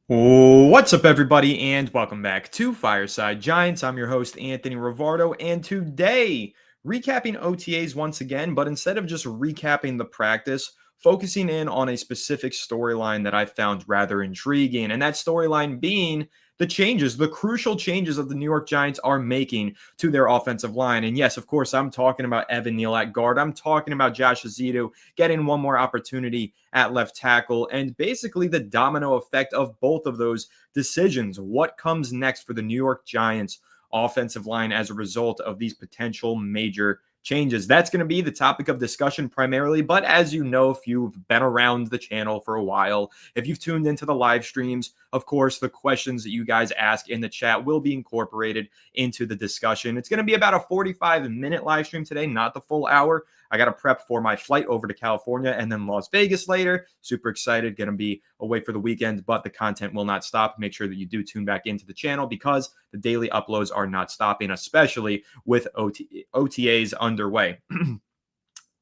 What's up, everybody, and welcome back to Fireside Giants. I'm your host, Anthony Rivardo, and today, recapping OTAs once again, but instead of just recapping the practice, focusing in on a specific storyline that I found rather intriguing, and that storyline being the crucial changes that the New York Giants are making to their offensive line. And yes, of course, I'm talking about Evan Neal at guard. I'm talking about Josh Ezeudu getting one more opportunity at left tackle, and basically the domino effect of both of those decisions. What comes next for the New York Giants offensive line as a result of these potential major changes? That's going to be the topic of discussion primarily. But as you know, if you've been around the channel for a while, if you've tuned into the live streams, of course, the questions that you guys ask in the chat will be incorporated into the discussion. It's going to be about a 45-minute live stream today, not the full hour. I got to prep for my flight over to California and then Las Vegas later. Super excited. Going to be away for the weekend, but the content will not stop. Make sure that you do tune back into the channel because the daily uploads are not stopping, especially with OTAs underway.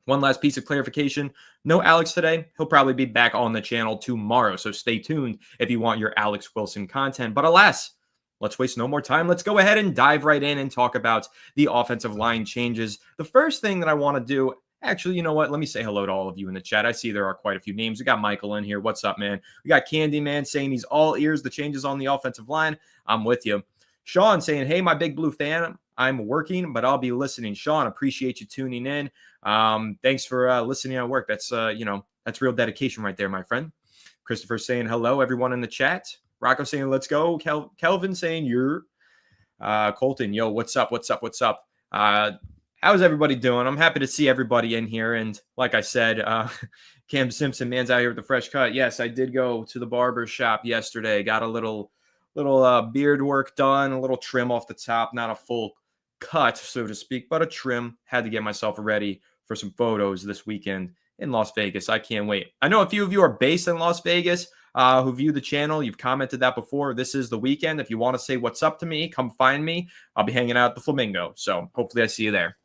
One last piece of clarification. No Alex today. He'll probably be back on the channel tomorrow, so stay tuned if you want your Alex Wilson content. But alas, let's waste no more time. Let's go ahead and dive right in and talk about the offensive line changes. The first thing that I want to do, actually, you know what? Let me say hello to all of you in the chat. I see there are quite a few names. We got Michael in here. What's up, man? We got Candyman saying he's all ears. The changes on the offensive line. I'm with you. Sean saying, hey, my big blue fan. I'm working, but I'll be listening. Sean, appreciate you tuning in. Thanks for listening at work. That's, that's real dedication right there, my friend. Christopher saying hello, everyone in the chat. Rocco saying, let's go. Kelvin saying, you're. Colton, yo, what's up? How's everybody doing? I'm happy to see everybody in here. And like I said, Cam Simpson, man's out here with the fresh cut. Yes, I did go to the barber shop yesterday. Got a little beard work done, a little trim off the top, not a full cut, so to speak, but a trim. Had to get myself ready for some photos this weekend in Las Vegas. I can't wait. I know a few of you are based in Las Vegas who view the channel. You've commented that before. This is the weekend. If you want to say what's up to me, come find me. I'll be hanging out at the Flamingo. So hopefully I see you there.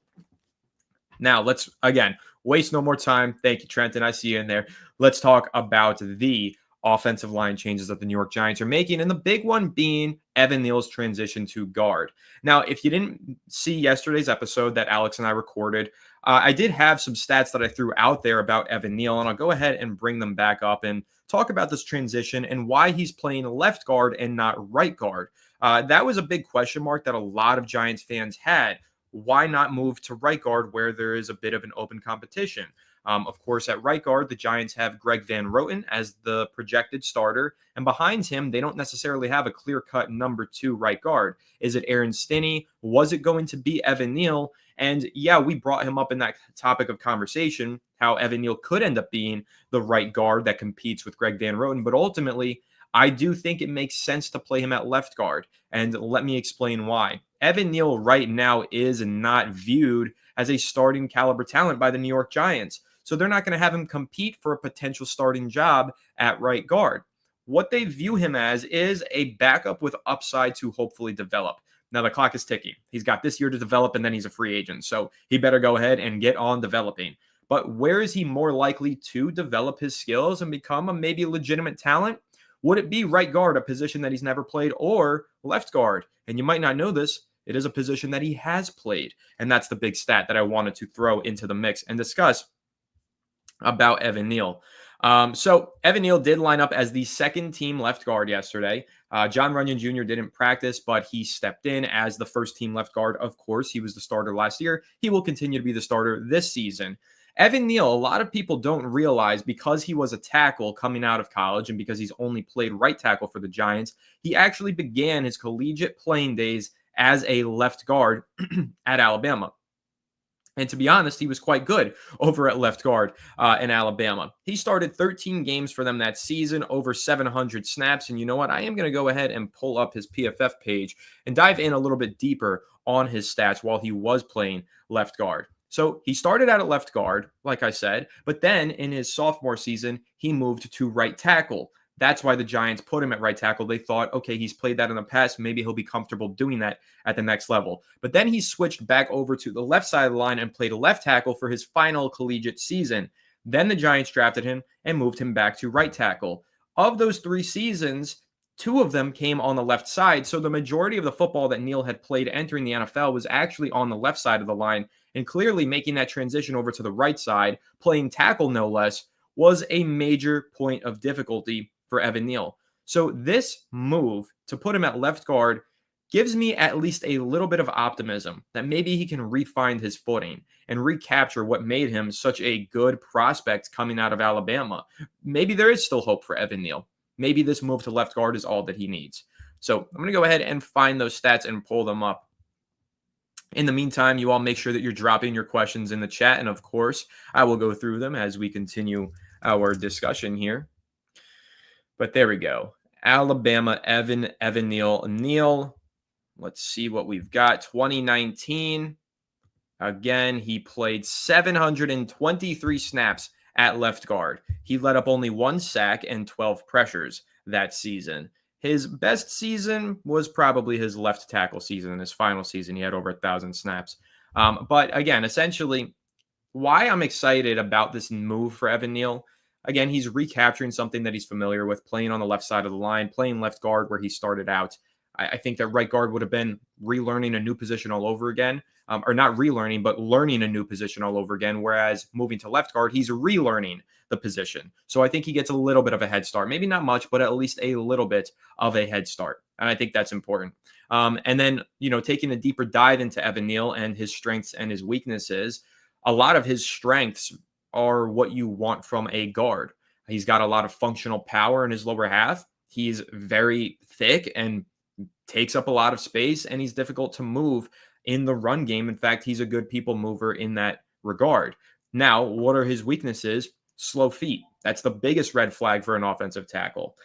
Now, let's, again, waste no more time. Thank you, Trenton. I see you in there. Let's talk about the offensive line changes that the New York Giants are making, and the big one being Evan Neal's transition to guard. Now, if you didn't see yesterday's episode that Alex and I recorded, I did have some stats that I threw out there about Evan Neal, and I'll go ahead and bring them back up and talk about this transition and why he's playing left guard and not right guard. That was a big question mark that a lot of Giants fans had. Why not move to right guard where there is a bit of an open competition? Of course, at right guard, the Giants have Greg Van Roten as the projected starter. And behind him, they don't necessarily have a clear-cut number 2 right guard. Is it Aaron Stinney? Was it going to be Evan Neal? And yeah, we brought him up in that topic of conversation, how Evan Neal could end up being the right guard that competes with Greg Van Roten. But ultimately, I do think it makes sense to play him at left guard. And let me explain why. Evan Neal right now is not viewed as a starting caliber talent by the New York Giants. So they're not going to have him compete for a potential starting job at right guard. What they view him as is a backup with upside to hopefully develop. Now, the clock is ticking. He's got this year to develop, and then he's a free agent. So he better go ahead and get on developing. But where is he more likely to develop his skills and become a maybe legitimate talent? Would it be right guard, a position that he's never played, or left guard? And you might not know this. It is a position that he has played. And that's the big stat that I wanted to throw into the mix and discuss about Evan Neal. So Evan Neal did line up as the second team left guard yesterday. John Runyon Jr. didn't practice, but he stepped in as the first team left guard. Of course, he was the starter last year. He will continue to be the starter this season. Evan Neal, a lot of people don't realize, because he was a tackle coming out of college and because he's only played right tackle for the Giants, he actually began his collegiate playing days as a left guard at Alabama. And to be honest, he was quite good over at left guard in Alabama. He started 13 games for them that season, over 700 snaps. And you know what? I am going to go ahead and pull up his PFF page and dive in a little bit deeper on his stats while he was playing left guard. So he started out at left guard, like I said, but then in his sophomore season, he moved to right tackle. That's why the Giants put him at right tackle. They thought, okay, he's played that in the past. Maybe he'll be comfortable doing that at the next level. But then he switched back over to the left side of the line and played left tackle for his final collegiate season. Then the Giants drafted him and moved him back to right tackle. Of those 3 seasons, 2 of them came on the left side. So the majority of the football that Neal had played entering the NFL was actually on the left side of the line. And clearly making that transition over to the right side, playing tackle no less, was a major point of difficulty for Evan Neal. So this move to put him at left guard gives me at least a little bit of optimism that maybe he can refine his footing and recapture what made him such a good prospect coming out of Alabama. Maybe there is still hope for Evan Neal. Maybe this move to left guard is all that he needs. So I'm going to go ahead and find those stats and pull them up. In the meantime, you all make sure that you're dropping your questions in the chat. And of course, I will go through them as we continue our discussion here. But there we go. Alabama, Evan Neal. Let's see what we've got. 2019. Again, he played 723 snaps at left guard. He let up only 1 sack and 12 pressures that season. His best season was probably his left tackle season. In his final season, he had over 1,000 snaps. But again, essentially, why I'm excited about this move for Evan Neal, again, he's recapturing something that he's familiar with, playing on the left side of the line, playing left guard where he started out. I think that right guard would have been relearning a new position all over again, or not relearning, but learning a new position all over again. Whereas moving to left guard, he's relearning the position. So I think he gets a little bit of a head start, maybe not much, but at least a little bit of a head start. And I think that's important. And then, taking a deeper dive into Evan Neal and his strengths and his weaknesses, a lot of his strengths are what you want from a guard. He's got a lot of functional power in his lower half. He's very thick and takes up a lot of space, and he's difficult to move in the run game. In fact, he's a good people mover in that regard. Now, what are his weaknesses? Slow feet. That's the biggest red flag for an offensive tackle.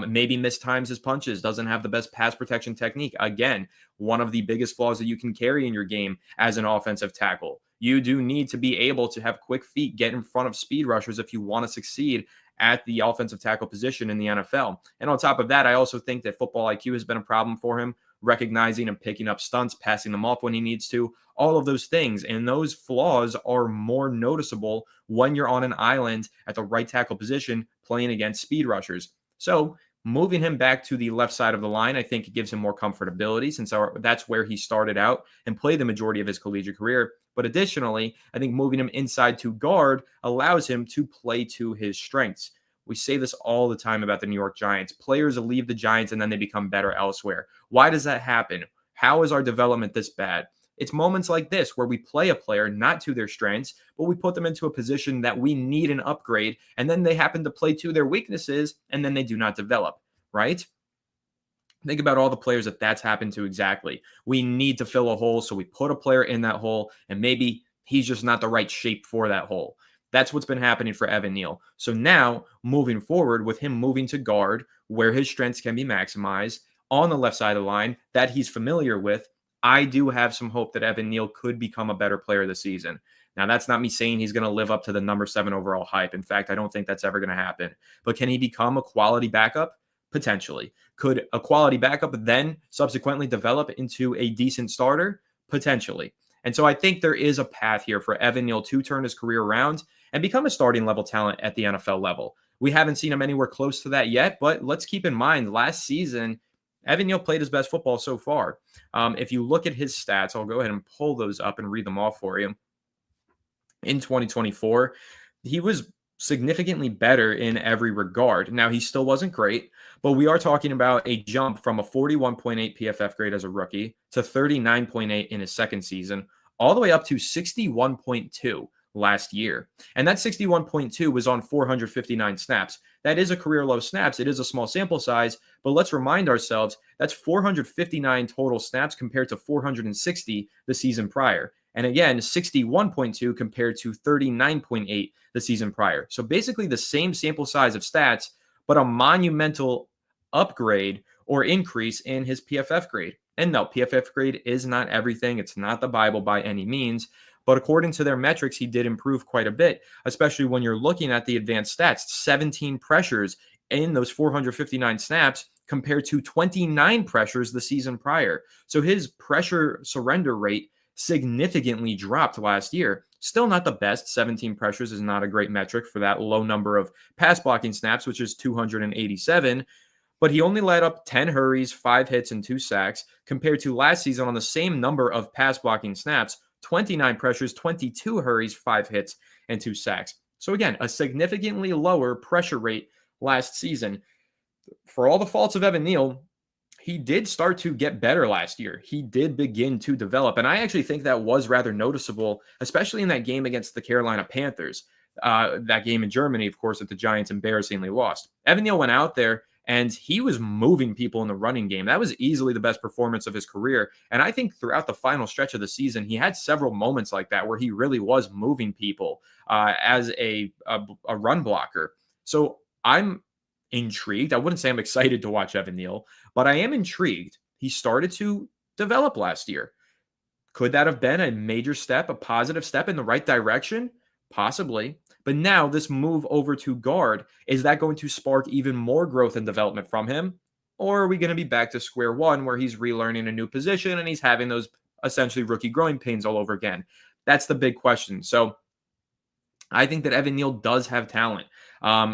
Maybe mistimes his punches, doesn't have the best pass protection technique. Again, one of the biggest flaws that you can carry in your game as an offensive tackle. You do need to be able to have quick feet, get in front of speed rushers if you want to succeed at the offensive tackle position in the NFL. And on top of that, I also think that football IQ has been a problem for him, recognizing and picking up stunts, passing them off when he needs to, all of those things. And those flaws are more noticeable when you're on an island at the right tackle position playing against speed rushers. So moving him back to the left side of the line, I think it gives him more comfortability since that's where he started out and played the majority of his collegiate career. But additionally, I think moving him inside to guard allows him to play to his strengths. We say this all the time about the New York Giants. Players leave the Giants and then they become better elsewhere. Why does that happen? How is our development this bad? It's moments like this where we play a player not to their strengths, but we put them into a position that we need an upgrade, and then they happen to play to their weaknesses, and then they do not develop, right? Think about all the players that's happened to exactly. We need to fill a hole, so we put a player in that hole, and maybe he's just not the right shape for that hole. That's what's been happening for Evan Neal. So now, moving forward, with him moving to guard, where his strengths can be maximized, on the left side of the line, that he's familiar with, I do have some hope that Evan Neal could become a better player this season. Now, that's not me saying he's going to live up to the number 7 overall hype. In fact, I don't think that's ever going to happen. But can he become a quality backup? Potentially. Could a quality backup then subsequently develop into a decent starter? Potentially. And so I think there is a path here for Evan Neal to turn his career around and become a starting level talent at the NFL level. We haven't seen him anywhere close to that yet, but let's keep in mind last season, Evan Neal played his best football so far. If you look at his stats, I'll go ahead and pull those up and read them off for you. In 2024, he was significantly better in every regard. Now, he still wasn't great, but we are talking about a jump from a 41.8 PFF grade as a rookie to 39.8 in his second season, all the way up to 61.2 last year. And that 61.2 was on 459 snaps. That is a career low snaps. It is a small sample size, but let's remind ourselves that's 459 total snaps compared to 460 the season prior. And again, 61.2 compared to 39.8 the season prior. So basically the same sample size of stats, but a monumental upgrade or increase in his PFF grade. And no, PFF grade is not everything. It's not the Bible by any means. But according to their metrics, he did improve quite a bit, especially when you're looking at the advanced stats. 17 pressures in those 459 snaps compared to 29 pressures the season prior. So his pressure surrender rate significantly dropped last year. Still not the best. 17 pressures is not a great metric for that low number of pass blocking snaps, which is 287. but he only let up 10 hurries, 5 hits, and 2 sacks, compared to last season on the same number of pass blocking snaps, 29 pressures, 22 hurries, 5 hits, and 2 sacks. So again, a significantly lower pressure rate last season. For all the faults of Evan Neal, he did start to get better last year. He did begin to develop. And I actually think that was rather noticeable, especially in that game against the Carolina Panthers. That game in Germany, of course, that the Giants embarrassingly lost. Evan Neal went out there and he was moving people in the running game. That was easily the best performance of his career. And I think throughout the final stretch of the season, he had several moments like that where he really was moving people as a run blocker. So I'm intrigued. I wouldn't say I'm excited to watch Evan Neal, but I am intrigued. He started to develop last year. Could that have been a major step, a positive step in the right direction? Possibly. But now this move over to guard, is that going to spark even more growth and development from him? Or are we going to be back to square one where he's relearning a new position and he's having those essentially rookie growing pains all over again? That's the big question. So I think that Evan Neal does have talent.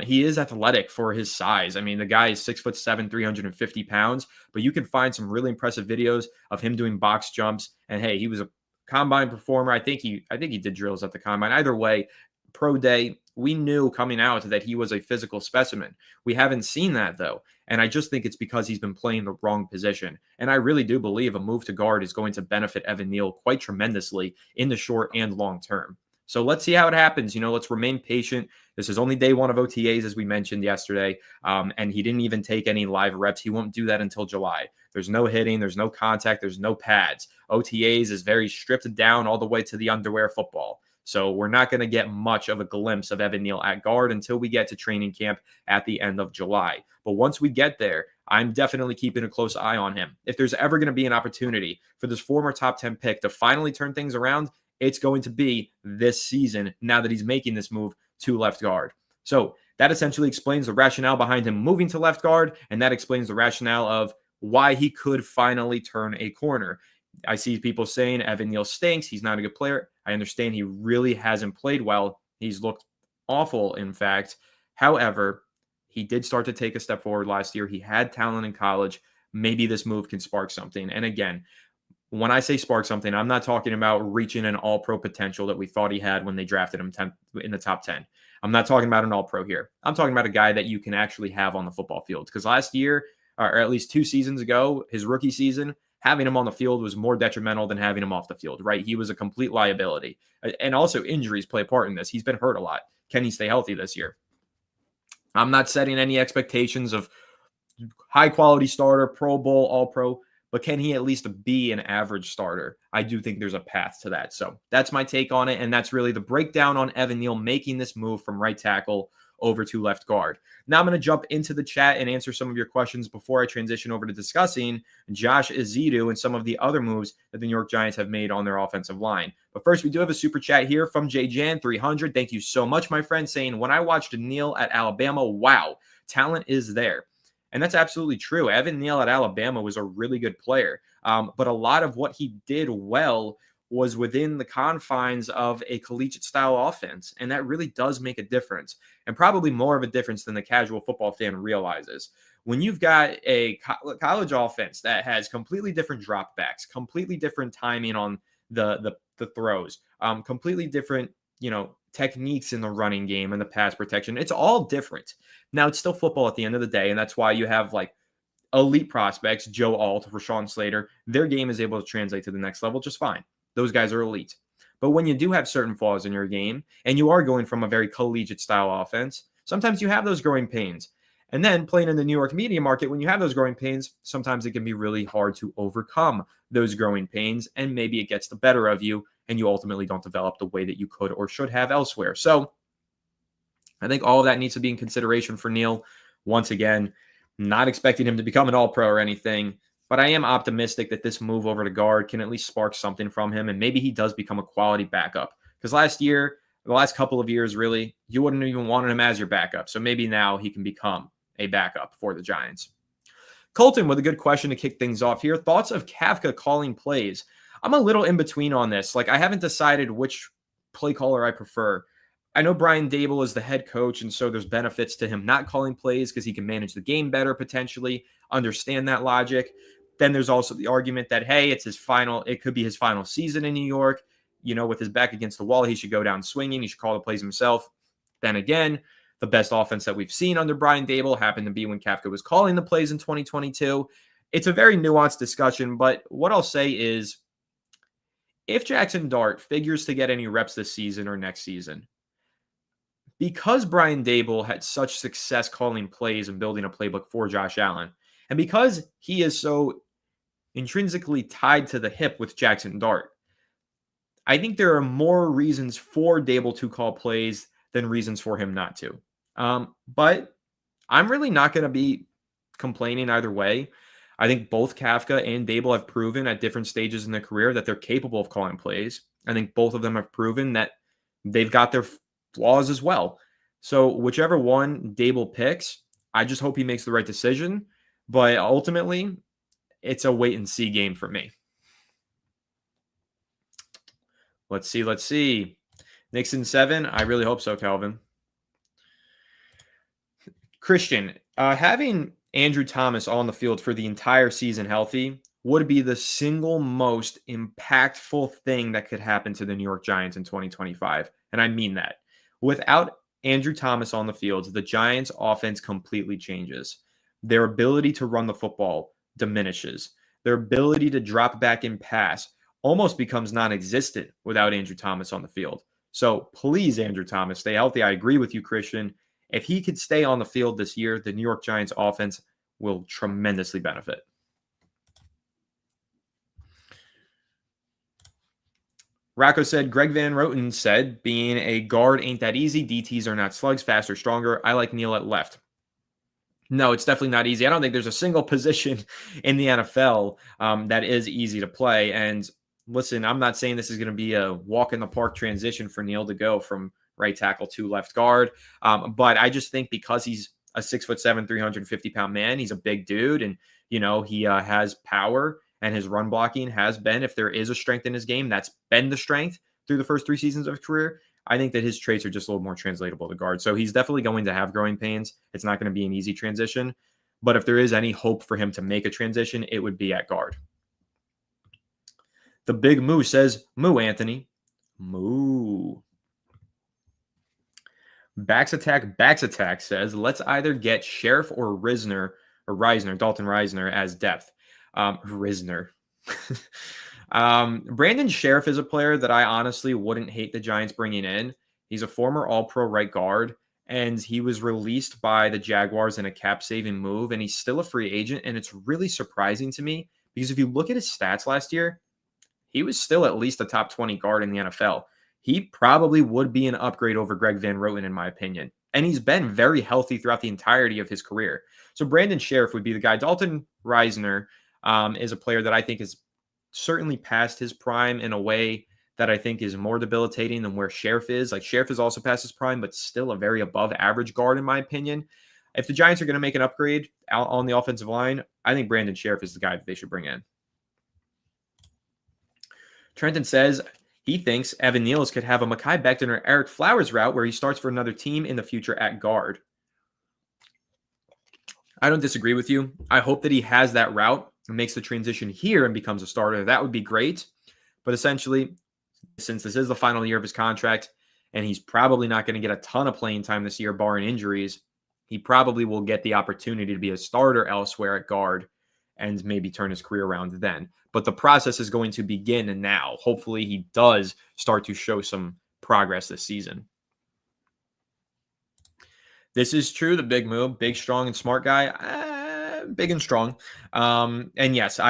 He is athletic for his size. I mean, the guy is 6'7", 350 pounds, but you can find some really impressive videos of him doing box jumps. And hey, he was a combine performer. I think he did drills at the combine. Either way, pro day, we knew coming out that he was a physical specimen. We haven't seen that though. And I just think it's because he's been playing the wrong position. And I really do believe a move to guard is going to benefit Evan Neal quite tremendously in the short and long term. So let's see how it happens. Let's remain patient. This is only day one of OTAs, as we mentioned yesterday. And he didn't even take any live reps. He won't do that until July. There's no hitting. There's no contact. There's no pads. OTAs is very stripped down all the way to the underwear football. So we're not going to get much of a glimpse of Evan Neal at guard until we get to training camp at the end of July. But once we get there, I'm definitely keeping a close eye on him. If there's ever going to be an opportunity for this former top 10 pick to finally turn things around, it's going to be this season now that he's making this move to left guard. So that essentially explains the rationale behind him moving to left guard, and that explains the rationale of why he could finally turn a corner. I see people saying Evan Neal stinks. He's not a good player. I understand he really hasn't played well. He's looked awful, in fact. However, he did start to take a step forward last year. He had talent in college. Maybe this move can spark something. And again, when I say spark something, I'm not talking about reaching an all-pro potential that we thought he had when they drafted him in the top 10. I'm not talking about an all-pro here. I'm talking about a guy that you can actually have on the football field. Because last year, or at least 2 seasons ago, his rookie season, having him on the field was more detrimental than having him off the field, right? He was a complete liability. And also injuries play a part in this. He's been hurt a lot. Can he stay healthy this year? I'm not setting any expectations of high-quality starter, Pro Bowl, All-Pro, but can he at least be an average starter? I do think there's a path to that. So that's my take on it, and that's really the breakdown on Evan Neal making this move from right tackle over to left guard. Now I'm going to jump into the chat and answer some of your questions before I transition over to discussing Josh Ezeudu and some of the other moves that the New York Giants have made on their offensive line. But first, we do have a super chat here from JJan300. Thank you so much, my friend, saying, when I watched Neal at Alabama, wow, talent is there. And that's absolutely true. Evan Neal at Alabama was a really good player. But a lot of what he did well was within the confines of a collegiate-style offense. And that really does make a difference, and probably more of a difference than the casual football fan realizes. When you've got a college offense that has completely different dropbacks, completely different timing on the throws, completely different, techniques in the running game and the pass protection, it's all different. Now, it's still football at the end of the day, and that's why you have elite prospects, Joe Alt, Rashawn Slater. Their game is able to translate to the next level just fine. Those guys are elite. But when you do have certain flaws in your game and you are going from a very collegiate style offense, sometimes you have those growing pains. And then playing in the New York media market, when you have those growing pains, sometimes it can be really hard to overcome those growing pains, and maybe it gets the better of you and you ultimately don't develop the way that you could or should have elsewhere. So I think all of that needs to be in consideration for Neal. Once again, not expecting him to become an all-pro or anything, but I am optimistic that this move over to guard can at least spark something from him, and maybe he does become a quality backup. Because the last couple of years, really, you wouldn't even want him as your backup. So maybe now he can become a backup for the Giants. Colton with a good question to kick things off here. Thoughts of Kafka calling plays? I'm a little in between on this. I haven't decided which play caller I prefer. I know Brian Dable is the head coach, and so there's benefits to him not calling plays because he can manage the game better potentially, understand that logic. Then there's also the argument that, hey, it could be his final season in New York. With his back against the wall, he should go down swinging. He should call the plays himself. Then again, the best offense that we've seen under Brian Dable happened to be when Kafka was calling the plays in 2022. It's a very nuanced discussion, but what I'll say is if Jackson Dart figures to get any reps this season or next season, because Brian Dable had such success calling plays and building a playbook for Josh Allen, and because he is so intrinsically tied to the hip with Jackson Dart, I think there are more reasons for Dable to call plays than reasons for him not to. But I'm really not going to be complaining either way. I think both Kafka and Dable have proven at different stages in their career that they're capable of calling plays. I think both of them have proven that they've got their flaws as well. So whichever one Dable picks, I just hope he makes the right decision. But ultimately, it's a wait and see game for me. Let's see. Nixon 7. I really hope so, Calvin. Christian, having Andrew Thomas on the field for the entire season healthy would be the single most impactful thing that could happen to the New York Giants in 2025. And I mean that. Without Andrew Thomas on the field, the Giants' offense completely changes. Their ability to run the football diminishes. Their ability to drop back and pass almost becomes non-existent without Andrew Thomas on the field. So please, Andrew Thomas, stay healthy. I agree with you, Christian. If he could stay on the field this year, the New York Giants offense will tremendously benefit. Rocco said, Greg Van Roten said, being a guard ain't that easy. DTs are not slugs, faster, stronger. I like Neal at left. No, it's definitely not easy. I don't think there's a single position in the NFL that is easy to play. And listen, I'm not saying this is going to be a walk in the park transition for Neal to go from right tackle to left guard. But I just think because he's a 6'7", 350-pound man, he's a big dude. And, he has power, and his run blocking has been, if there is a strength in his game, that's been the strength through the first 3 seasons of his career. I think that his traits are just a little more translatable to guard. So he's definitely going to have growing pains. It's not going to be an easy transition. But if there is any hope for him to make a transition, it would be at guard. The Big Moo says, Moo, Anthony. Moo. Backs Attack says, let's either get Sheriff or Risner, Dalton Reisner as depth. Risner. Brandon Sheriff is a player that I honestly wouldn't hate the Giants bringing in. He's a former All-Pro right guard, and he was released by the Jaguars in a cap-saving move, and he's still a free agent, and it's really surprising to me because if you look at his stats last year, he was still at least a top 20 guard in the NFL. He probably would be an upgrade over Greg Van Roten, in my opinion, and he's been very healthy throughout the entirety of his career. So Brandon Sheriff would be the guy. Dalton Reisner is a player that I think is certainly past his prime in a way that I think is more debilitating than where Sheriff is. Like, Sheriff is also past his prime, but still a very above average guard, in my opinion. If the Giants are going to make an upgrade out on the offensive line, I think Brandon Sheriff is the guy that they should bring in. Trenton says he thinks Evan Neals could have a Mekhi Becton or Eric Flowers route where he starts for another team in the future at guard. I don't disagree with you. I hope that he has that route and makes the transition here and becomes a starter. That would be great. But essentially, since this is the final year of his contract and he's probably not going to get a ton of playing time this year, barring injuries, he probably will get the opportunity to be a starter elsewhere at guard and maybe turn his career around then. But the process is going to begin now. Hopefully he does start to show some progress this season. This is true. The Big Move, big, strong, and smart guy. Big and strong. And yes,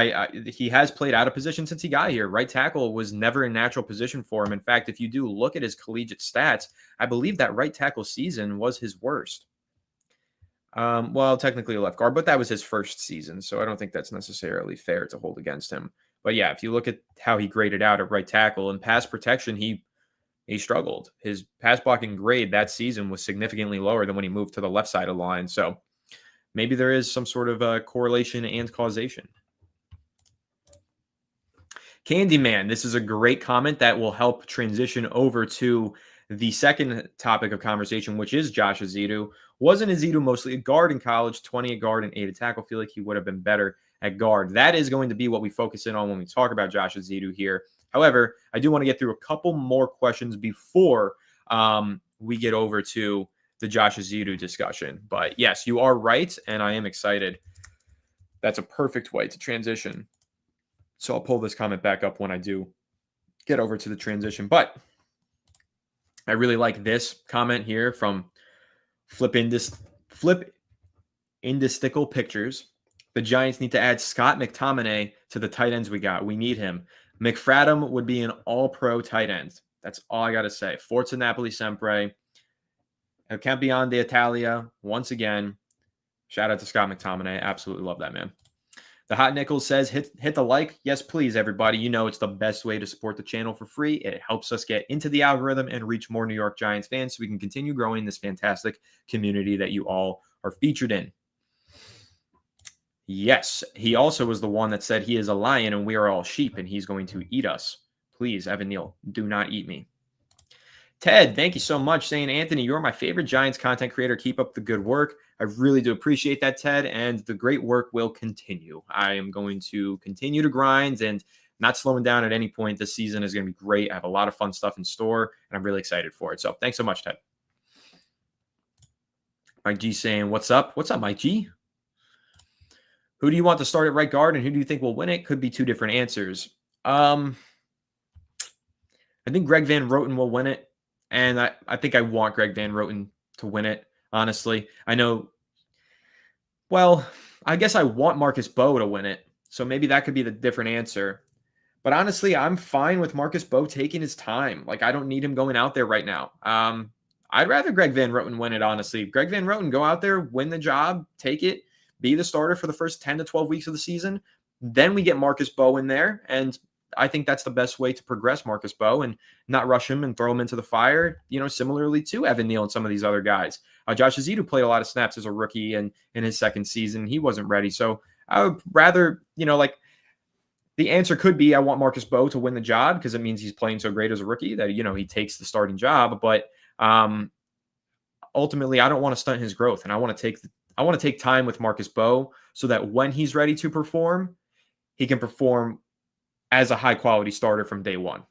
he has played out of position since he got here. Right tackle was never a natural position for him. In fact, if you do look at his collegiate stats, I believe that right tackle season was his worst. Well, technically a left guard, but that was his first season, so I don't think that's necessarily fair to hold against him. But yeah, if you look at how he graded out at right tackle and pass protection, he struggled. His pass blocking grade that season was significantly lower than when he moved to the left side of the line. So maybe there is some sort of correlation and causation. Candyman, this is a great comment that will help transition over to The second topic of conversation, which is Josh Ezeudu, wasn't Ezeudu mostly a guard in college, 20 at guard and 8 at tackle? I feel like he would have been better at guard. That is going to be what we focus in on when we talk about Josh Ezeudu here. However, I do want to get through a couple more questions before we get over to the Josh Ezeudu discussion. But yes, you are right, and I am excited. That's a perfect way to transition. So I'll pull this comment back up when I do get over to the transition. But I really like this comment here from Flip Indistical Pictures. The Giants need to add Scott McTominay to the tight ends we got. We need him. McFadden would be an all-pro tight end. That's all I got to say. Forza Napoli Sempre. Campione d'Italia. Once again, shout out to Scott McTominay. Absolutely love that man. The Hot Nichols says, hit the like. Yes, please, everybody. You know it's the best way to support the channel for free. It helps us get into the algorithm and reach more New York Giants fans so we can continue growing this fantastic community that you all are featured in. Yes, he also was the one that said he is a lion and we are all sheep and he's going to eat us. Please, Evan Neal, do not eat me. Ted, thank you so much, saying, Anthony, you're my favorite Giants content creator. Keep up the good work. I really do appreciate that, Ted, and the great work will continue. I am going to continue to grind and not slowing down at any point. This season is going to be great. I have a lot of fun stuff in store, and I'm really excited for it. So thanks so much, Ted. Mike G saying, what's up? What's up, Mike G? Who do you want to start at right guard, and who do you think will win it? Could be two different answers. I think Greg Van Roten will win it. And I think I want Greg Van Roten to win it, honestly. I know, well, I guess I want Marcus Bowe to win it. So maybe that could be the different answer. But honestly, I'm fine with Marcus Bowe taking his time. Like, I don't need him going out there right now. I'd rather Greg Van Roten win it, honestly. Greg Van Roten, go out there, win the job, take it, be the starter for the first 10 to 12 weeks of the season. Then we get Marcus Bowe in there, and I think that's the best way to progress Marcus Bowe and not rush him and throw him into the fire, similarly to Evan Neal and some of these other guys. Josh Ezeudu played a lot of snaps as a rookie and in his second season. He wasn't ready. So I would rather, the answer could be I want Marcus Bowe to win the job because it means he's playing so great as a rookie that, he takes the starting job. But ultimately, I don't want to stunt his growth. And I want to take time with Marcus Bowe so that when he's ready to perform, he can perform as a high-quality starter from day one.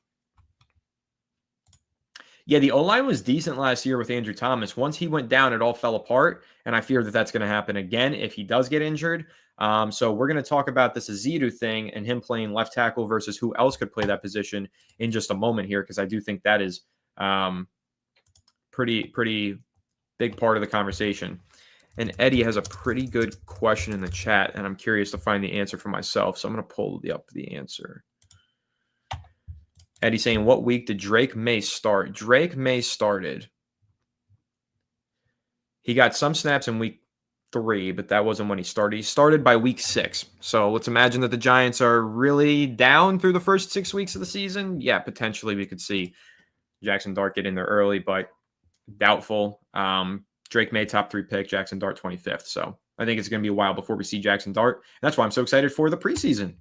Yeah, the O-line was decent last year with Andrew Thomas. Once he went down, it all fell apart, and I fear that that's going to happen again if he does get injured. So we're going to talk about this Ezeudu thing and him playing left tackle versus who else could play that position in just a moment here, because I do think that is pretty big part of the conversation. And Eddie has a pretty good question in the chat, and I'm curious to find the answer for myself. So I'm going to pull up the answer. Eddie saying, what week did Drake May start? Drake May started. He got some snaps in week 3, but that wasn't when he started. He started by week 6. So let's imagine that the Giants are really down through the first 6 weeks of the season. Yeah, potentially we could see Jackson Dart get in there early, but doubtful. Drake May, top 3 pick, Jackson Dart 25th. So I think it's going to be a while before we see Jackson Dart. And that's why I'm so excited for the preseason.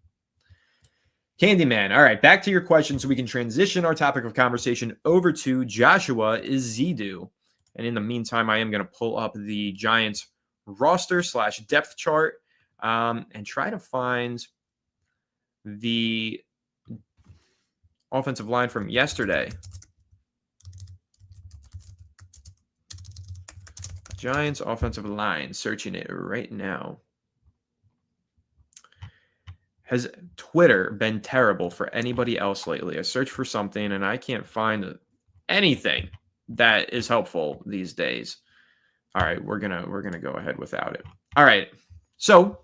Candyman. All right, back to your question so we can transition our topic of conversation over to Joshua Ezeudu. And in the meantime, I am going to pull up the Giants roster / depth chart and try to find the offensive line from yesterday. Giants offensive line, searching it right now. Has Twitter been terrible for anybody else lately? I search for something and I can't find anything that is helpful these days. All right, we're gonna go ahead without it. All right, so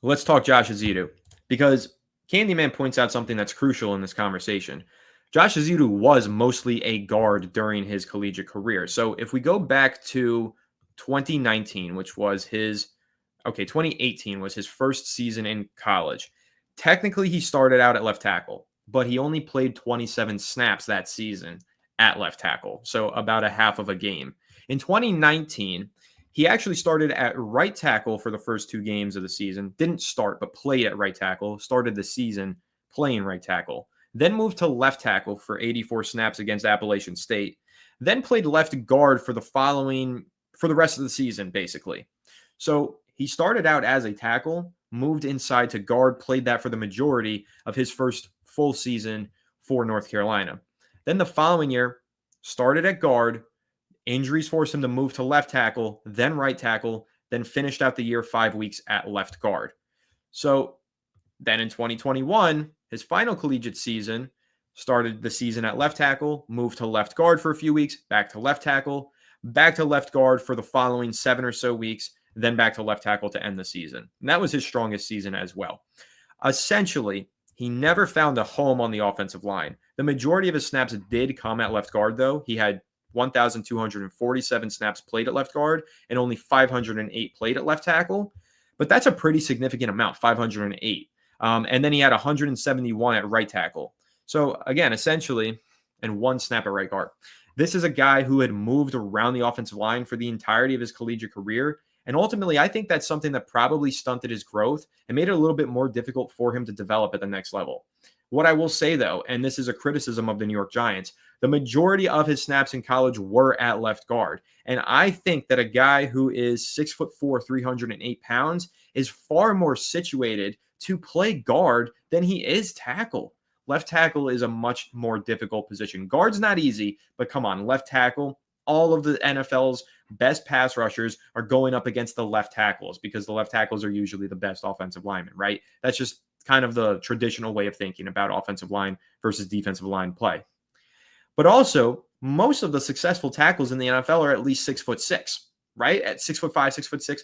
let's talk Josh Ezeudu, because Candyman points out something that's crucial in this conversation. Josh Ezeudu was mostly a guard during his collegiate career. So if we go back to 2019, which was 2018 was his first season in college. Technically, he started out at left tackle, but he only played 27 snaps that season at left tackle, so about a half of a game. In 2019, he actually started at right tackle for the first 2 games of the season. Didn't start, but played at right tackle. Started the season playing right tackle. then moved to left tackle for 84 snaps against Appalachian State, then played left guard for the rest of the season, basically. So he started out as a tackle, moved inside to guard, played that for the majority of his first full season for North Carolina. Then the following year, started at guard, injuries forced him to move to left tackle, then right tackle, then finished out the year 5 weeks at left guard. So then in 2021, his final collegiate season, started the season at left tackle, moved to left guard for a few weeks, back to left tackle, back to left guard for the following 7 or so weeks, then back to left tackle to end the season. And that was his strongest season as well. Essentially, he never found a home on the offensive line. The majority of his snaps did come at left guard, though. He had 1,247 snaps played at left guard and only 508 played at left tackle. But that's a pretty significant amount, 508. And then he had 171 at right tackle. So again, essentially, and 1 snap at right guard. This is a guy who had moved around the offensive line for the entirety of his collegiate career. And ultimately, I think that's something that probably stunted his growth and made it a little bit more difficult for him to develop at the next level. What I will say, though, and this is a criticism of the New York Giants, the majority of his snaps in college were at left guard. And I think that a guy who is 6'4", 308 pounds is far more situated to play guard than he is tackle. Left tackle is a much more difficult position. Guard's not easy, but come on, left tackle, all of the NFL's best pass rushers are going up against the left tackles because the left tackles are usually the best offensive linemen, right? That's just kind of the traditional way of thinking about offensive line versus defensive line play. But also, most of the successful tackles in the NFL are at least 6'6", right? At 6'5", 6'6".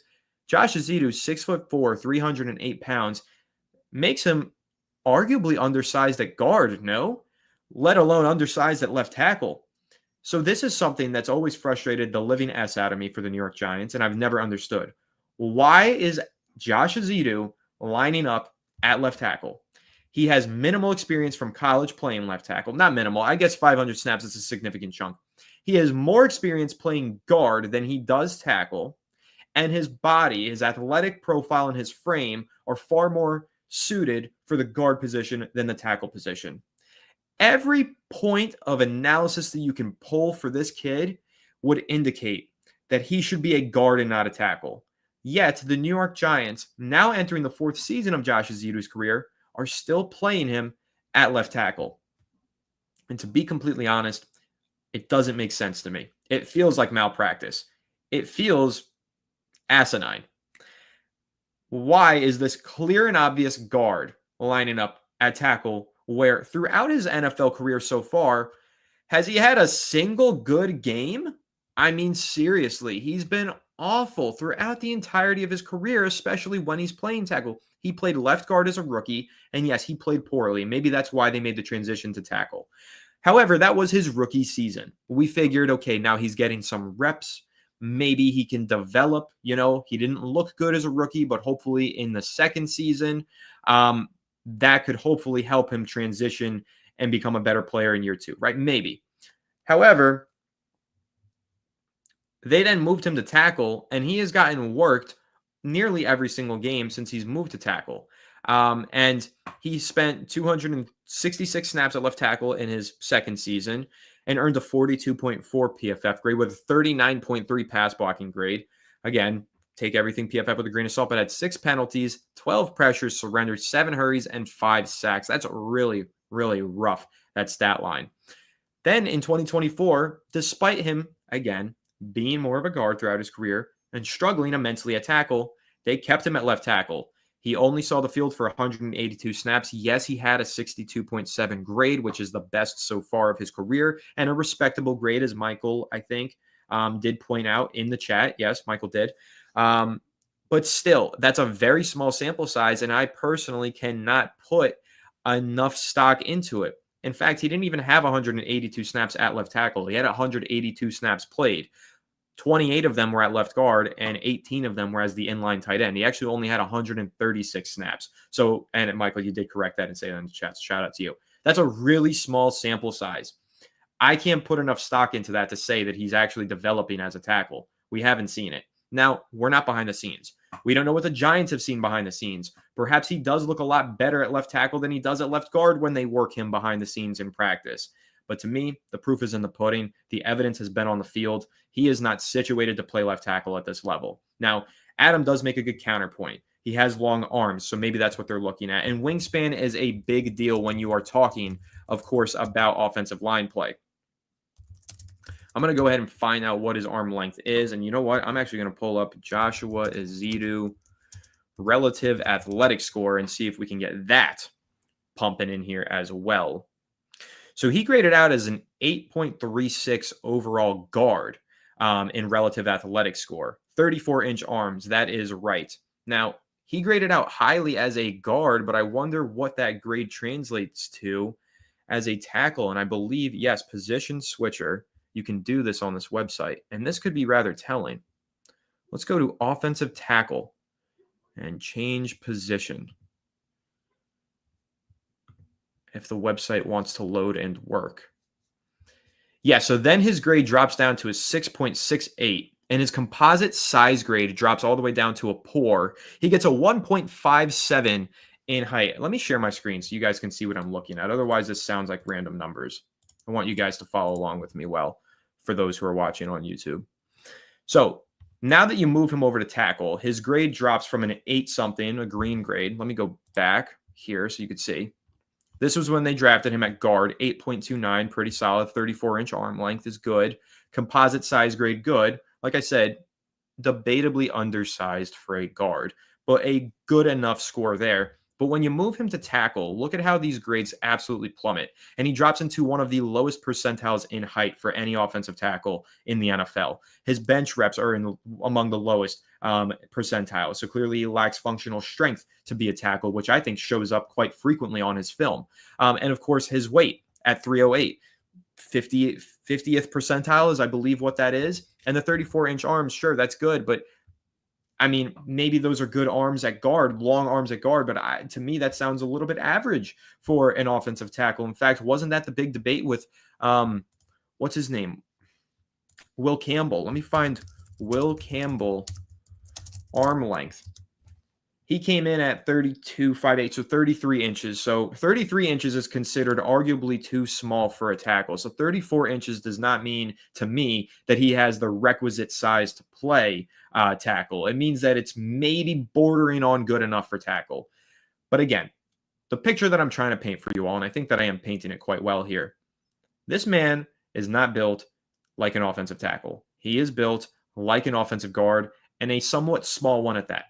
Josh Ezeudu, 6'4", 308 pounds, makes him arguably undersized at guard, no? Let alone undersized at left tackle. So this is something that's always frustrated the living S out of me for the New York Giants, and I've never understood. Why is Josh Ezeudu lining up at left tackle? He has minimal experience from college playing left tackle. Not minimal. I guess 500 snaps is a significant chunk. He has more experience playing guard than he does tackle, and his body, his athletic profile, and his frame are far more suited for the guard position than the tackle position. Every point of analysis that you can pull for this kid would indicate that he should be a guard and not a tackle. Yet, the New York Giants, now entering the 4th season of Josh Ezeudu's career, are still playing him at left tackle. And to be completely honest, it doesn't make sense to me. It feels like malpractice. It feels asinine. Why is this clear and obvious guard lining up at tackle where throughout his NFL career so far, has he had a single good game? I mean, seriously, he's been awful throughout the entirety of his career, especially when he's playing tackle. He played left guard as a rookie, and yes, he played poorly. Maybe that's why they made the transition to tackle. However, that was his rookie season. We figured, okay, now he's getting some reps. Maybe he can develop. You know, he didn't look good as a rookie, but hopefully in the second season, that could hopefully help him transition and become a better player in year 2, right? Maybe. However, they then moved him to tackle, and he has gotten worked nearly every single game since he's moved to tackle. And he spent 266 snaps at left tackle in his second season and earned a 42.4 PFF grade with a 39.3 pass blocking grade. Again, take everything PFF with a grain of salt, but had 6 penalties, 12 pressures, surrendered 7 hurries, and 5 sacks. That's really, really rough, that stat line. Then in 2024, despite him, again, being more of a guard throughout his career and struggling immensely at tackle, they kept him at left tackle. He only saw the field for 182 snaps. Yes, he had a 62.7 grade, which is the best so far of his career, and a respectable grade, as Michael, I think, did point out in the chat. Yes, Michael did. But still, that's a very small sample size, and I personally cannot put enough stock into it. In fact, he didn't even have 182 snaps at left tackle. He had 182 snaps played. 28 of them were at left guard, and 18 of them were as the inline tight end. He actually only had 136 snaps. So, and Michael, you did correct that and say that in the chat. Shout out to you. That's a really small sample size. I can't put enough stock into that to say that he's actually developing as a tackle. We haven't seen it. Now, we're not behind the scenes. We don't know what the Giants have seen behind the scenes. Perhaps he does look a lot better at left tackle than he does at left guard when they work him behind the scenes in practice. But to me, the proof is in the pudding. The evidence has been on the field. He is not situated to play left tackle at this level. Now, Adam does make a good counterpoint. He has long arms, so maybe that's what they're looking at. And wingspan is a big deal when you are talking, of course, about offensive line play. I'm going to go ahead and find out what his arm length is. And you know what? I'm actually going to pull up Joshua Ezeudu relative athletic score and see if we can get that pumping in here as well. So he graded out as an 8.36 overall guard in relative athletic score. 34-inch arms. That is right. Now, he graded out highly as a guard, but I wonder what that grade translates to as a tackle. And I believe, yes, position switcher. You can do this on this website, and this could be rather telling. Let's go to offensive tackle and change position. If the website wants to load and work. Yeah, so then his grade drops down to a 6.68, and his composite size grade drops all the way down to a poor. He gets a 1.57 in height. Let me share my screen so you guys can see what I'm looking at. Otherwise, this sounds like random numbers. I want you guys to follow along with me well for those who are watching on YouTube. So now that you move him over to tackle, his grade drops from an 8-something, a green grade. Let me go back here so you can see. This was when they drafted him at guard, 8.29, pretty solid. 34-inch arm length is good. Composite size grade, good. Like I said, debatably undersized for a guard, but a good enough score there. But when you move him to tackle, look at how these grades absolutely plummet. And he drops into one of the lowest percentiles in height for any offensive tackle in the NFL. His bench reps are among the lowest percentile. So clearly he lacks functional strength to be a tackle, which I think shows up quite frequently on his film. And of course, his weight at 308. 50th percentile is, I believe, what that is. And the 34-inch arms, sure, that's good. But I mean, maybe those are good arms at guard, long arms at guard, but to me, that sounds a little bit average for an offensive tackle. In fact, wasn't that the big debate with, what's his name? Will Campbell. Let me find Will Campbell arm length. He came in at 32.58, so 33 inches. So 33 inches is considered arguably too small for a tackle. So 34 inches does not mean to me that he has the requisite size to play tackle. It means that it's maybe bordering on good enough for tackle. But again, the picture that I'm trying to paint for you all, and I think that I am painting it quite well here, this man is not built like an offensive tackle. He is built like an offensive guard, and a somewhat small one at that.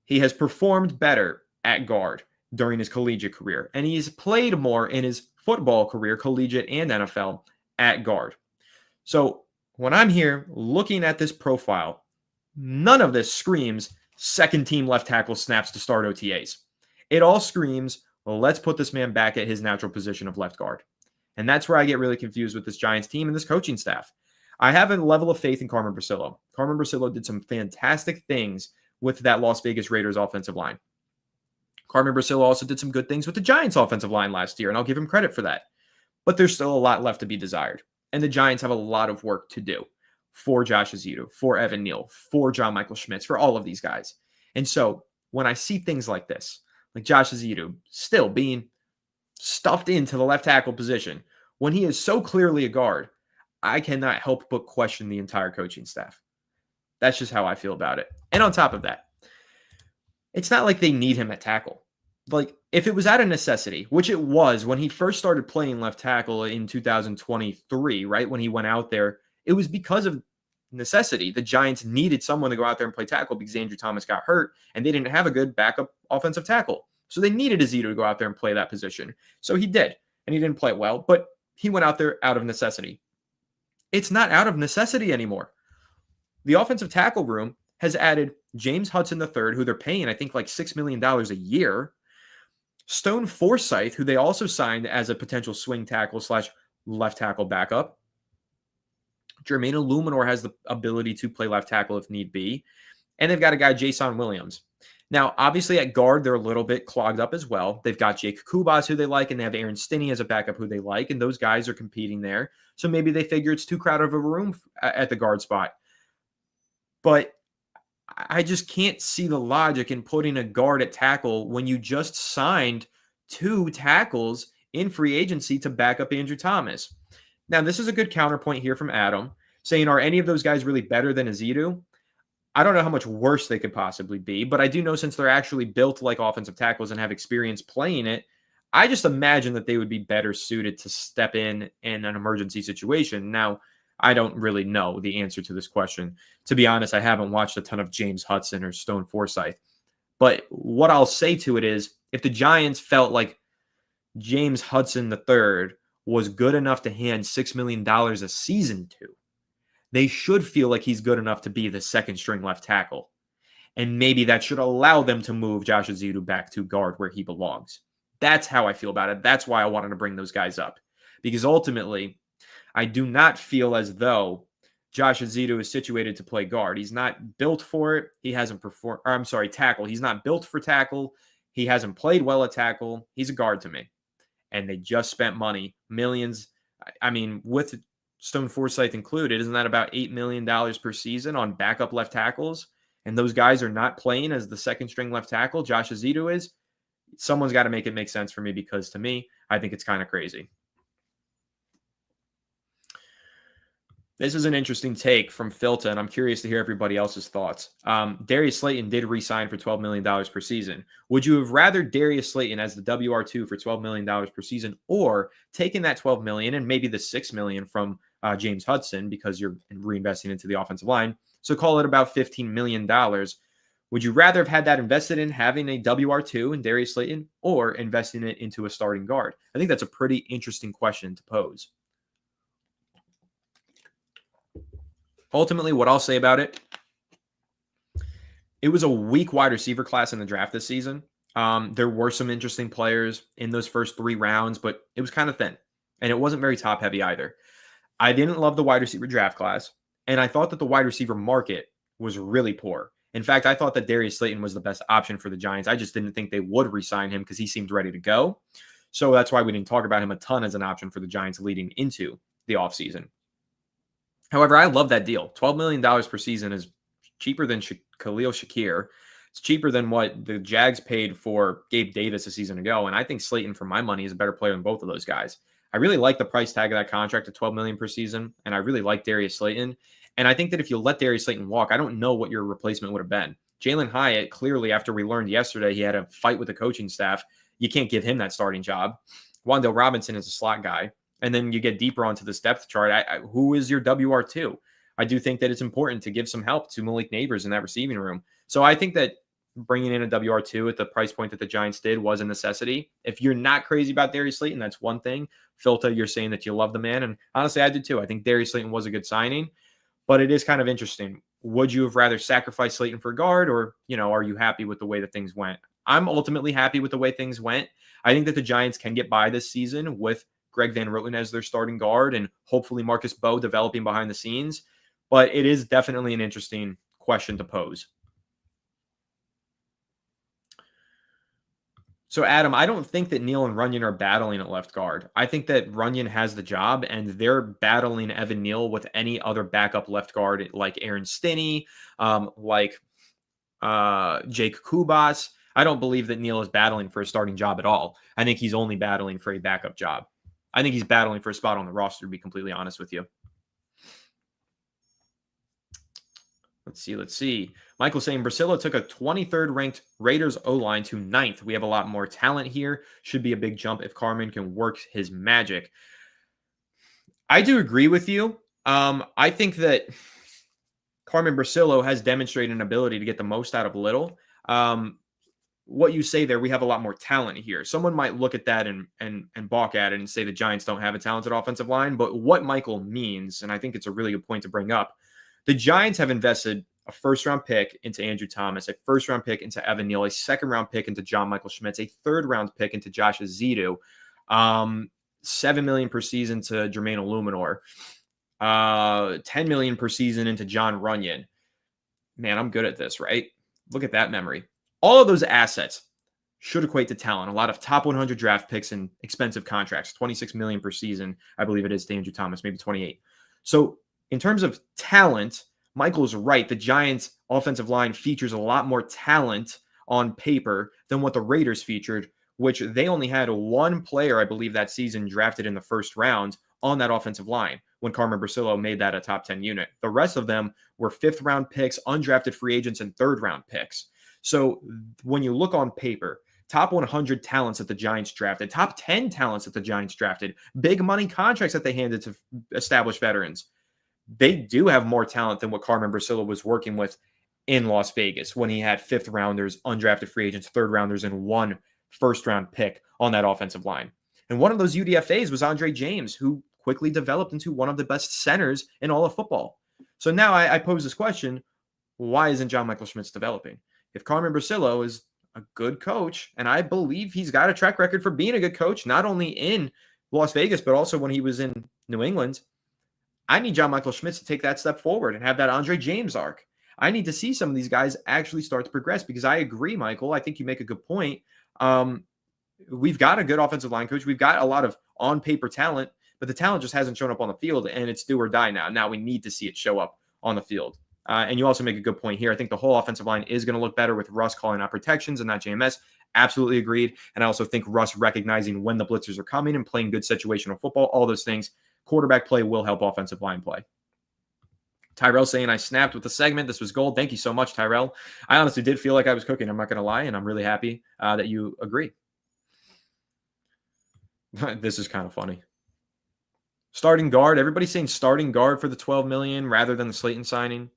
He has performed better at guard during his collegiate career, and he's played more in his football career, collegiate and NFL, at guard. So when I'm here looking at this profile, none of this screams second-team left tackle snaps to start OTAs. It all screams, well, let's put this man back at his natural position of left guard. And that's where I get really confused with this Giants team and this coaching staff. I have a level of faith in Carmen Bracillo. Carmen Bracillo did some fantastic things with that Las Vegas Raiders offensive line. Carmen Bracillo also did some good things with the Giants offensive line last year, and I'll give him credit for that. But there's still a lot left to be desired. And the Giants have a lot of work to do for Josh Ezeudu, for Evan Neal, for John Michael Schmitz, for all of these guys. And so when I see things like this, like Josh Ezeudu still being stuffed into the left tackle position, when he is so clearly a guard, I cannot help but question the entire coaching staff. That's just how I feel about it. And on top of that, it's not like they need him at tackle. Like, if it was out of necessity, which it was when he first started playing left tackle in 2023, right? When he went out there, it was because of necessity. The Giants needed someone to go out there and play tackle because Andrew Thomas got hurt and they didn't have a good backup offensive tackle. So they needed Ezeudu to go out there and play that position. So he did, and he didn't play it well, but he went out there out of necessity. It's not out of necessity anymore. The offensive tackle room has added James Hudson III, who they're paying, I think, like $6 million a year. Stone Forsythe, who they also signed as a potential swing tackle / left tackle backup. Jermaine Illuminor has the ability to play left tackle if need be. And they've got a guy, Jason Williams. Now, obviously at guard, they're a little bit clogged up as well. They've got Jake Kubas, who they like, and they have Aaron Stinney as a backup who they like, and those guys are competing there. So maybe they figure it's too crowded of a room at the guard spot. But I just can't see the logic in putting a guard at tackle when you just signed 2 tackles in free agency to back up Andrew Thomas. Now, this is a good counterpoint here from Adam saying, are any of those guys really better than Ezeudu? I don't know how much worse they could possibly be, but I do know since they're actually built like offensive tackles and have experience playing it, I just imagine that they would be better suited to step in an emergency situation. Now, I don't really know the answer to this question. To be honest, I haven't watched a ton of James Hudson or Stone Forsythe. But what I'll say to it is, if the Giants felt like James Hudson III was good enough to hand $6 million a season to, they should feel like he's good enough to be the second string left tackle. And maybe that should allow them to move Josh Ezeudu back to guard where he belongs. That's how I feel about it. That's why I wanted to bring those guys up. Because ultimately, I do not feel as though Josh Ezeudu is situated to play guard. He's not built for it. He hasn't performed, or I'm sorry, tackle. He's not built for tackle. He hasn't played well at tackle. He's a guard to me. And they just spent money, millions. I mean, with Stone Forsythe included, isn't that about $8 million per season on backup left tackles? And those guys are not playing as the second string left tackle. Josh Ezeudu is. Someone's got to make it make sense for me, because to me, I think it's kind of crazy. This is an interesting take from Filta, and I'm curious to hear everybody else's thoughts. Darius Slayton did re-sign for $12 million per season. Would you have rather Darius Slayton as the WR2 for $12 million per season, or taking that $12 million and maybe the $6 million from James Hudson, because you're reinvesting into the offensive line, so call it about $15 million. Would you rather have had that invested in having a WR2 in Darius Slayton, or investing it into a starting guard? I think that's a pretty interesting question to pose. Ultimately, what I'll say about it, it was a weak wide receiver class in the draft this season. There were some interesting players in those first 3 rounds, but it was kind of thin, and it wasn't very top heavy either. I didn't love the wide receiver draft class, and I thought that the wide receiver market was really poor. In fact, I thought that Darius Slayton was the best option for the Giants. I just didn't think they would re-sign him because he seemed ready to go. So that's why we didn't talk about him a ton as an option for the Giants leading into the offseason. However, I love that deal. $12 million per season is cheaper than Khalil Shakir. It's cheaper than what the Jags paid for Gabe Davis a season ago. And I think Slayton, for my money, is a better player than both of those guys. I really like the price tag of that contract at $12 million per season. And I really like Darius Slayton. And I think that if you let Darius Slayton walk, I don't know what your replacement would have been. Jalen Hyatt, clearly, after we learned yesterday, he had a fight with the coaching staff. You can't give him that starting job. Wan'Dale Robinson is a slot guy. And then you get deeper onto this depth chart. Who is your WR2? I do think that it's important to give some help to Malik Neighbors in that receiving room. So I think that bringing in a WR2 at the price point that the Giants did was a necessity. If you're not crazy about Darius Slayton, that's one thing. Filta, you're saying that you love the man. And honestly, I did too. I think Darius Slayton was a good signing. But it is kind of interesting. Would you have rather sacrificed Slayton for guard, or, are you happy with the way that things went? I'm ultimately happy with the way things went. I think that the Giants can get by this season with Greg Van Roten as their starting guard and hopefully Marcus Bowe developing behind the scenes. But it is definitely an interesting question to pose. So, Adam, I don't think that Neal and Runyon are battling at left guard. I think that Runyon has the job, and they're battling Evan Neal with any other backup left guard like Aaron Stinney, like Jake Kubas. I don't believe that Neal is battling for a starting job at all. I think he's only battling for a backup job. I think he's battling for a spot on the roster, to be completely honest with you. Let's see. Michael saying Brasillo took a 23rd ranked Raiders O-line to 9th. We have a lot more talent here. Should be a big jump if Carmen can work his magic. I do agree with you. I think that Carmen Brasillo has demonstrated an ability to get the most out of little. What you say there, we have a lot more talent here. Someone might look at that and balk at it and say the Giants don't have a talented offensive line. But what Michael means, and I think it's a really good point to bring up, the Giants have invested a first-round pick into Andrew Thomas, a first-round pick into Evan Neal, a second-round pick into John Michael Schmitz, a third-round pick into Josh Ezeudu, $7 million per season to Jermaine Illuminor, $10 million per season into John Runyon. Man, I'm good at this, right? Look at that memory. All of those assets should equate to talent. A lot of top 100 draft picks and expensive contracts, $26 million per season, I believe it is to Andrew Thomas, maybe 28. So in terms of talent, Michael's right. The Giants' offensive line features a lot more talent on paper than what the Raiders featured, which they only had one player, I believe, that season drafted in the first round on that offensive line when Carmen Bracillo made that a top 10 unit. The rest of them were fifth-round picks, undrafted free agents, and third-round picks. So when you look on paper, top 100 talents that the Giants drafted, top 10 talents that the Giants drafted, big money contracts that they handed to established veterans, they do have more talent than what Carmen Bracillo was working with in Las Vegas when he had fifth rounders, undrafted free agents, third rounders, and one first round pick on that offensive line. And one of those UDFAs was Andre James, who quickly developed into one of the best centers in all of football. So now I pose this question: why isn't John Michael Schmitz developing? If Carmen Bracillo is a good coach, and I believe he's got a track record for being a good coach, not only in Las Vegas, but also when he was in New England, I need John Michael Schmitz to take that step forward and have that Andre James arc. I need to see some of these guys actually start to progress, because I agree, Michael. I think you make a good point. We've got a good offensive line coach. We've got a lot of on-paper talent, but the talent just hasn't shown up on the field, and it's do or die now. Now we need to see it show up on the field. And you also make a good point here. I think the whole offensive line is going to look better with Russ calling out protections and not JMS. Absolutely agreed. And I also think Russ recognizing when the blitzers are coming and playing good situational football, all those things. Quarterback play will help offensive line play. Tyrell saying I snapped with the segment. This was gold. Thank you so much, Tyrell. I honestly did feel like I was cooking. I'm not going to lie, and I'm really happy that you agree. This is kind of funny. Starting guard. Everybody's saying starting guard for the $12 million rather than the Slayton signing.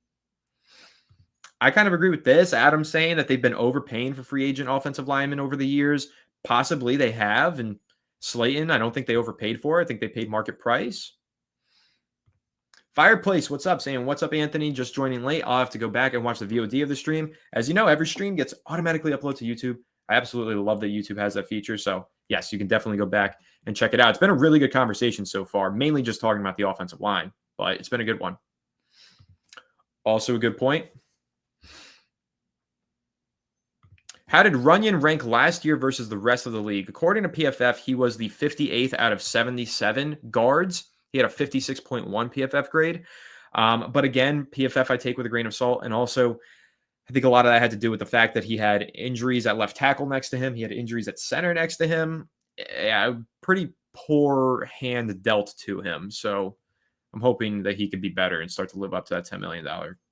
I kind of agree with this. Adam's saying that they've been overpaying for free agent offensive linemen over the years. Possibly they have. And Slayton, I don't think they overpaid for it. I think they paid market price. Fireplace, what's up? Saying, what's up, Anthony? Just joining late. I'll have to go back and watch the VOD of the stream. As you know, every stream gets automatically uploaded to YouTube. I absolutely love that YouTube has that feature. So, yes, you can definitely go back and check it out. It's been a really good conversation so far, mainly just talking about the offensive line, but it's been a good one. Also a good point. How did Runyon rank last year versus the rest of the league? According to PFF, he was the 58th out of 77 guards. He had a 56.1 PFF grade. But again, PFF I take with a grain of salt. And also, I think a lot of that had to do with the fact that he had injuries at left tackle next to him. He had injuries at center next to him. Yeah, pretty poor hand dealt to him. So I'm hoping that he could be better and start to live up to that $10 million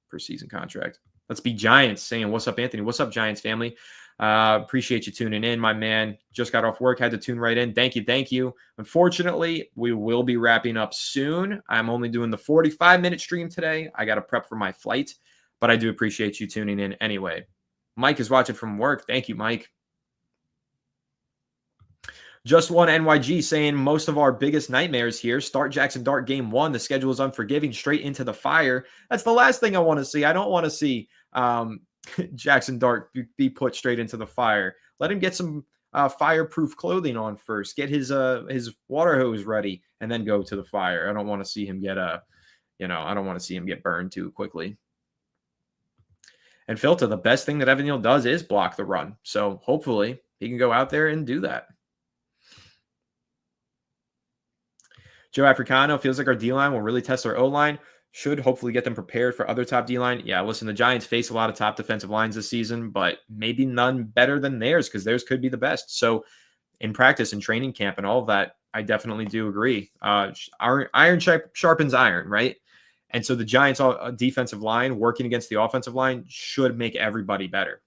per season contract. Let's be Giants saying, what's up, Anthony? What's up, Giants family? Appreciate you tuning in, my man. Just got off work, had to tune right in. Thank you. Unfortunately, we will be wrapping up soon. I'm only doing the 45-minute stream today. I got to prep for my flight, but I do appreciate you tuning in anyway. Mike is watching from work. Thank you, Mike. Just one NYG saying most of our biggest nightmares here. Start Jackson Dart game 1. The schedule is unforgiving, straight into the fire. That's the last thing I want to see. I don't want to see Jackson Dart be put straight into the fire. Let him get some fireproof clothing on first. Get his water hose ready, and then go to the fire. I don't want to see him get I don't want to see him get burned too quickly. And Filta, the best thing that Evan Neal does is block the run. So hopefully he can go out there and do that. Joe Africano feels like our D-line will really test our O-line. Should hopefully get them prepared for other top D-line. Yeah, listen, the Giants face a lot of top defensive lines this season, but maybe none better than theirs, because theirs could be the best. So in practice and training camp and all of that, I definitely do agree. Iron sharpens iron, right? And so the Giants' defensive line working against the offensive line should make everybody better.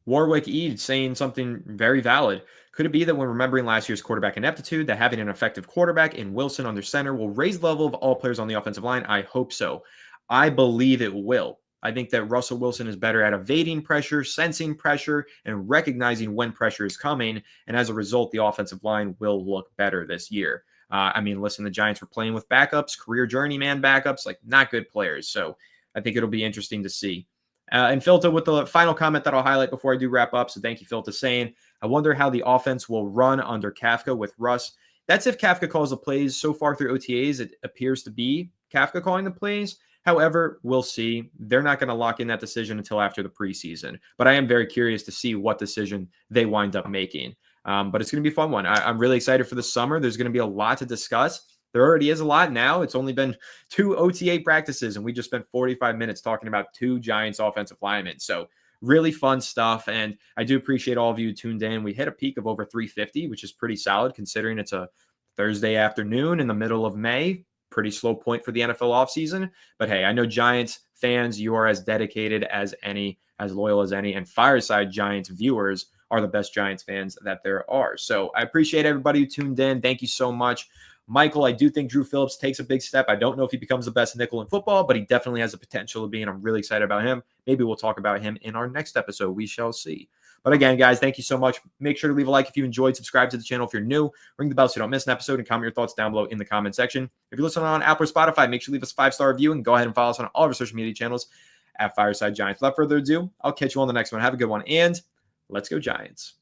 Warwick Eade saying something very valid. Could it be that when remembering last year's quarterback ineptitude, that having an effective quarterback in Wilson under center will raise the level of all players on the offensive line? I hope so. I believe it will. I think that Russell Wilson is better at evading pressure, sensing pressure, and recognizing when pressure is coming. And as a result, the offensive line will look better this year. Listen, the Giants were playing with backups, career journeyman backups, like not good players. So I think it'll be interesting to see. And Filta with the final comment that I'll highlight before I do wrap up. So thank you, Filta, saying, I wonder how the offense will run under Kafka with Russ. That's if Kafka calls the plays. So far through OTAs, it appears to be Kafka calling the plays. However, we'll see. They're not going to lock in that decision until after the preseason. But I am very curious to see what decision they wind up making. But it's going to be a fun one. I'm really excited for the summer. There's going to be a lot to discuss. There already is a lot now. It's only been 2 OTA practices, and we just spent 45 minutes talking about 2 Giants offensive linemen. So really fun stuff. And I do appreciate all of you tuned in. We hit a peak of over 350, which is pretty solid considering it's a Thursday afternoon in the middle of May. Pretty slow point for the NFL offseason. But hey, I know Giants fans, you are as dedicated as any, as loyal as any, and Fireside Giants viewers are the best Giants fans that there are. So I appreciate everybody who tuned in. Thank you so much. Michael, I do think Drew Phillips takes a big step. I don't know if he becomes the best nickel in football, but he definitely has the potential to be, and I'm really excited about him. Maybe we'll talk about him in our next episode. We shall see. But again, guys, thank you so much. Make sure to leave a like if you enjoyed. Subscribe to the channel if you're new. Ring the bell so you don't miss an episode, and comment your thoughts down below in the comment section. If you're listening on Apple or Spotify, make sure to leave us a 5-star review, and go ahead and follow us on all of our social media channels at Fireside Giants. Without further ado, I'll catch you on the next one. Have a good one, and let's go Giants.